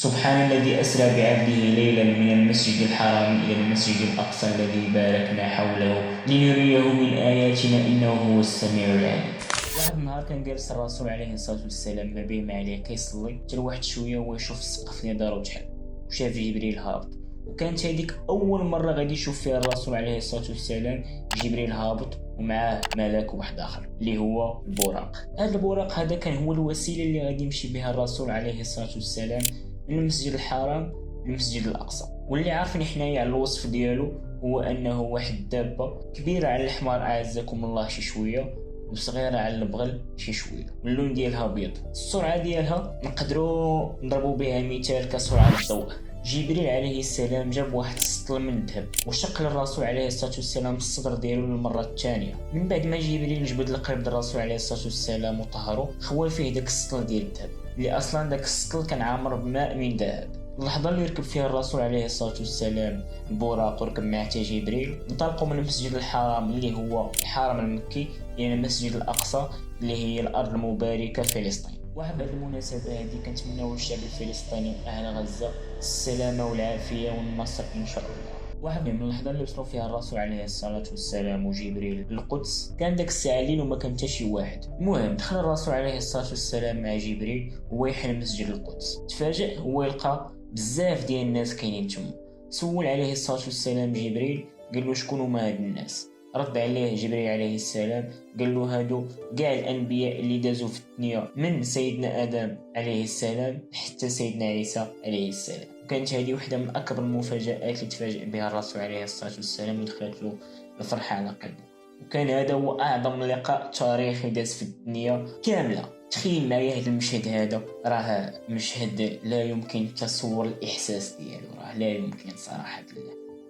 سبحان الذي أسرى بعبده ليلا من المسجد الحرام إلى المسجد الأقصى الذي باركنا حوله لنريه من آياتنا إنه هو السميع العليم. واحد النهار كان جالس الرسول عليه الصلاة والسلام ما بين ما عليه كيصلي حتى لواحد شوية وهو يشوف السقف اللي دارو تحل وشاف جبريل هابط، وكانت هذيك أول مرة غادي يشوف فيها الرسول عليه الصلاة والسلام جبريل هابط ومعاه ملاك واحد آخر اللي هو البراق. هذا البراق هذا كان هو الوسيلة اللي غادي يمشي بها الرسول عليه الصلاة والسلام من المسجد الحرام للمسجد الأقصى. واللي عارفين حنايا على الوصف ديالو هو أنه واحد الدابة كبيرة على الحمار أعزكم الله شي شوية وصغيرة على البغل شي شوية، واللون ديالها بيض. السرعة ديالها نقدروا نضربوا بها مثال كسرعة الضوء. جبريل عليه السلام جاب واحد السطل من الذهب وشق للرسول عليه الصلاة والسلام الصدر ديالو للمرة الثانية. من بعد ما جبريل جبد القلب الرسول عليه الصلاة والسلام وطهرو، خوى فيه داك السطل ديال الذهب اللي اصلا داك السطل كان عامر بماء من ذهب. اللحظه اللي يركب فيها الرسول عليه الصلاه والسلام البراق وركب معه حتى جبريل، انطلقوا من المسجد الحرام اللي هو الحرم المكي الى المسجد الاقصى اللي هي الارض المباركه فلسطين. واحد المناسبه هذه كنتمناو للشعب الفلسطيني واهل غزه السلامه والعافيه والنصر ان شاء الله. واحد من اللحظات اللي وصلوا فيها الرسول عليه الصلاة والسلام وجبريل للقدس كان داك الساعة الليل وما كان حتى شي واحد. المهم دخل الرسول عليه الصلاة والسلام مع جبريل وهو يحل مسجد القدس. تفاجأ هو يلقى بزاف ديال الناس كاينين تما. سول عليه الصلاة والسلام جبريل قال له شكون هما هاد الناس؟ رد عليه جبريل عليه السلام قال له هادو كاع الانبياء اللي دازوا في الدنيا من سيدنا ادم عليه السلام حتى سيدنا عيسى عليه السلام. كانت هذه واحدة من أكبر المفاجآت اللي تفاجأ بها الرسول عليه الصلاة والسلام ودخلت له الفرحة على قلبه. وكان هذا هو أعظم لقاء تاريخي داز في الدنيا كاملة. تخيل معايا هذا المشهد هذا، راه مشهد لا يمكن تصور الإحساس ديالو، راه لا يمكن صراحة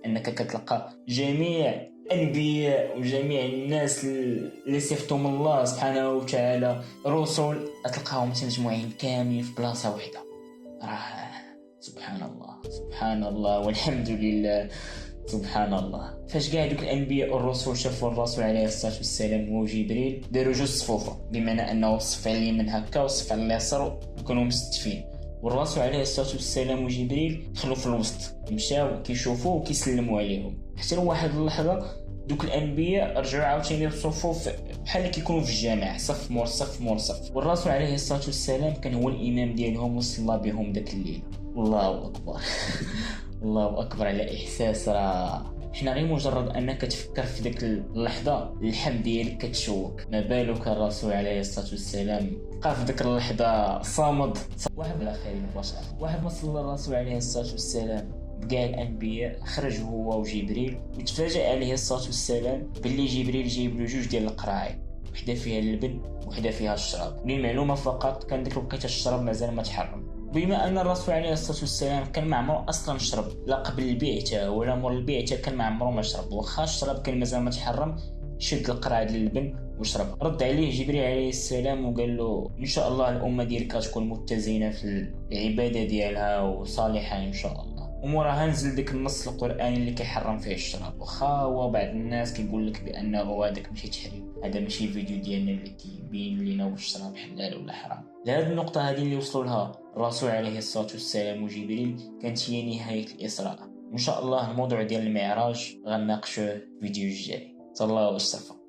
أنك كتلقى جميع الأنبياء وجميع الناس اللي صفتهم الله سبحانه وتعالى رسل تلقاهم مجموعين كاملين في بلاصة واحدة. راه سبحان الله سبحان الله والحمد لله سبحان الله. فاش كاع دوك الانبياء والرسل شافوا الرسول عليه الصلاه والسلام وجبريل داروا جوج صفوفه، بمعنى انه صف على اليمين هكا وصف على اليسار وكانوا مستفين، والرسول عليه الصلاه والسلام وجبريل دخلوا في الوسط مشاو كيشوفوا وكيسلموا عليهم. حتى لواحد اللحظه دوك الانبياء رجعوا عاوتاني الصفوف بحال كيكونوا في الجامع صف مور صف مور صف، والرسول عليه الصلاه والسلام كان هو الامام ديالهم وصلى بهم داك الليل. الله اكبر الله اكبر على احساس. راه حنا غير مجرد انك تفكر في ديك اللحظه اللحم ديالك كتشوك، ما بالك الرسول عليه الصلاه والسلام بقى في ديك اللحظه صامد. واحد من خير البشر، واحد ما صلى الرسول عليه الصلاه والسلام بكاع الانبياء خرج هو وجبريل، وتفاجأ عليه الصلاه والسلام باللي جبريل جايب له جوج ديال القراعي، وحده فيها اللبن وحده فيها الشراب. للمعلومه فقط كان ديك الوقيته الشراب مازال ما تحرم، بما ان الرسول عليه الصلاه والسلام كان ما عمره اصلا شرب لا قبل البعثه ولا مور البعثه، كان ما عمره ما شرب، واخا الشراب كان مازال ما تحرم شد القرعه ديال اللبن وشرب. رد عليه جبريل عليه السلام وقال له ان شاء الله الامه ديالك غتكون متزنه في العباده ديالها وصالحه ان شاء الله. وموراها نزل ديك النص القراني اللي كيحرم فيه الشراب، واخا هو بعض الناس كيقول لك بانه هذاك ماشي تحريم، هذا ماشي فيديو ديالنا اللي كيبين لنا واش الشراب حلال ولا حرام. لهاد النقطه هذه اللي وصلوا لها الرسول عليه الصلاه والسلام وجبريل كانت هي نهايه الاسراء. ان شاء الله الموضوع ديال المعراج غنناقشوه في الفيديو الجاي. صلى الله وسلم.